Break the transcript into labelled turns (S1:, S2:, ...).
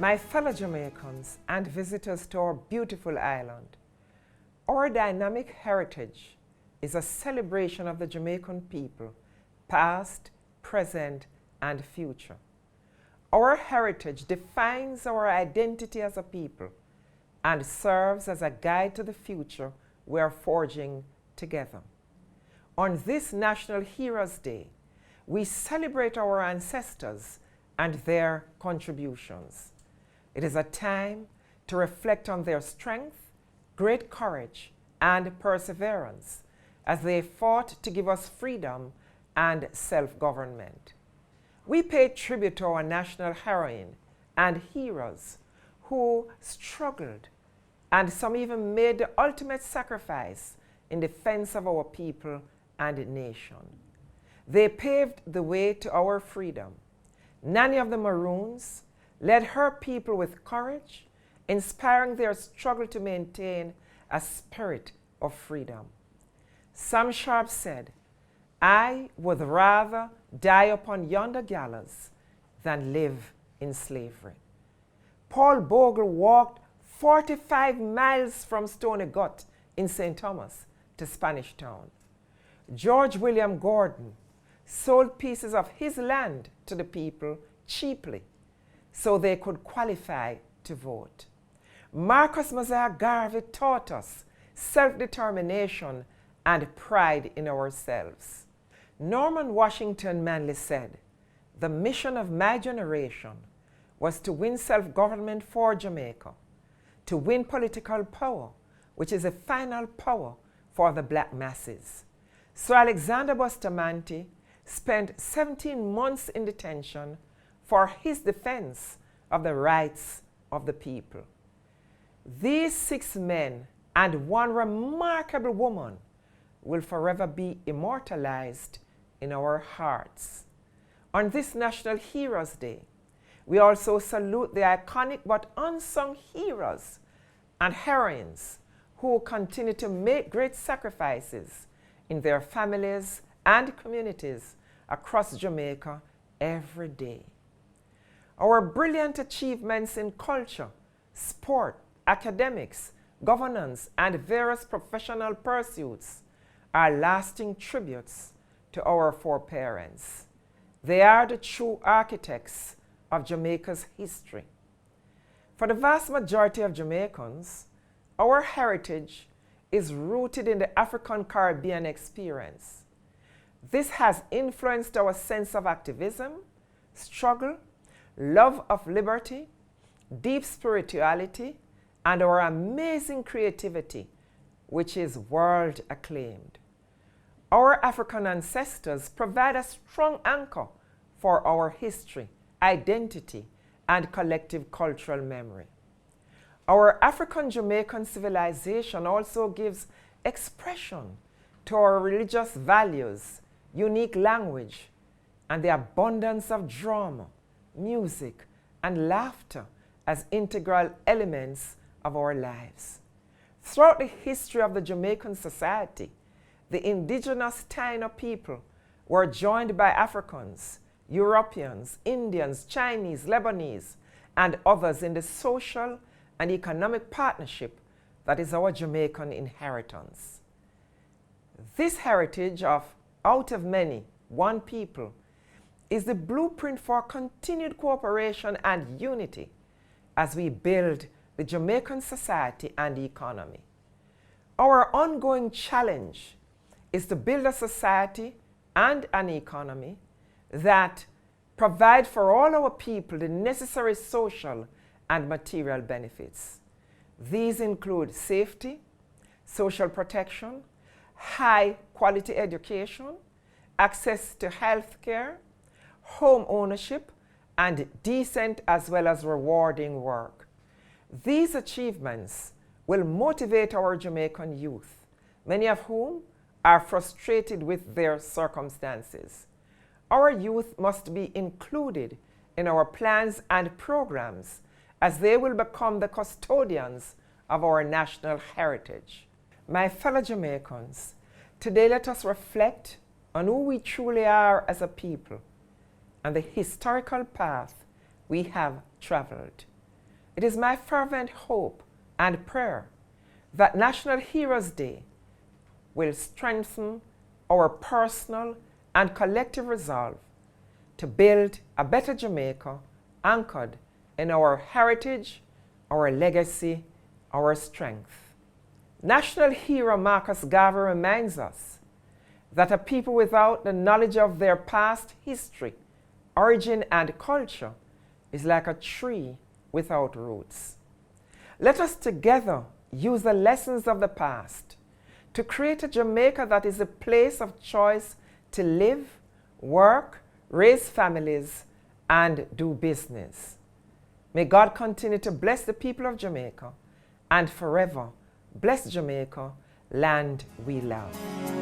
S1: My fellow Jamaicans and visitors to our beautiful island, our dynamic heritage is a celebration of the Jamaican people, past, present, and future. Our heritage defines our identity as a people and serves as a guide to the future we are forging together. On this National Heroes Day, we celebrate our ancestors and their contributions. It is a time to reflect on their strength, great courage, and perseverance as they fought to give us freedom and self-government. We pay tribute to our national heroine and heroes who struggled, and some even made the ultimate sacrifice in defense of our people and nation. They paved the way to our freedom. Nanny of the Maroons led her people with courage, inspiring their struggle to maintain a spirit of freedom. Sam Sharp said, "I would rather die upon yonder gallows than live in slavery." Paul Bogle walked 45 miles from Stony Gut in St. Thomas to Spanish Town. George William Gordon sold pieces of his land to the people cheaply so they could qualify to vote. Marcus Mosiah Garvey taught us self-determination and pride in ourselves. Norman Washington Manley said, "The mission of my generation was to win self-government for Jamaica, to win political power, which is a final power for the black masses." Sir Alexander Bustamante spent 17 months in detention for his defense of the rights of the people. These 6 men and one remarkable woman will forever be immortalized in our hearts. On this National Heroes Day, we also salute the iconic but unsung heroes and heroines who continue to make great sacrifices in their families and communities across Jamaica every day. Our brilliant achievements in culture, sport, academics, governance, and various professional pursuits are lasting tributes to our foreparents. They are the true architects of Jamaica's history. For the vast majority of Jamaicans, our heritage is rooted in the African Caribbean experience. This has influenced our sense of activism, struggle, love of liberty, deep spirituality, and our amazing creativity, which is world acclaimed. Our African ancestors provide a strong anchor for our history, identity, and collective cultural memory. Our African Jamaican civilization also gives expression to our religious values, unique language, and the abundance of drama, music, and laughter as integral elements of our lives. Throughout the history of the Jamaican society, the indigenous Taino people were joined by Africans, Europeans, Indians, Chinese, Lebanese, and others in the social and economic partnership that is our Jamaican inheritance. This heritage of out of many, one people, is the blueprint for continued cooperation and unity as we build the Jamaican society and economy. Our ongoing challenge is to build a society and an economy that provide for all our people the necessary social and material benefits. These include safety, social protection, high quality education, access to health care, home ownership, and decent as well as rewarding work. These achievements will motivate our Jamaican youth, many of whom are frustrated with their circumstances. Our youth must be included in our plans and programs as they will become the custodians of our national heritage. My fellow Jamaicans, today let us reflect on who we truly are as a people and the historical path we have traveled. It is my fervent hope and prayer that National Heroes Day will strengthen our personal and collective resolve to build a better Jamaica anchored in our heritage, our legacy, our strength. National hero Marcus Garvey reminds us that a people without the knowledge of their past history, origin, and culture is like a tree without roots. Let us together use the lessons of the past to create a Jamaica that is a place of choice to live, work, raise families, and do business. May God continue to bless the people of Jamaica and forever bless Jamaica, land we love.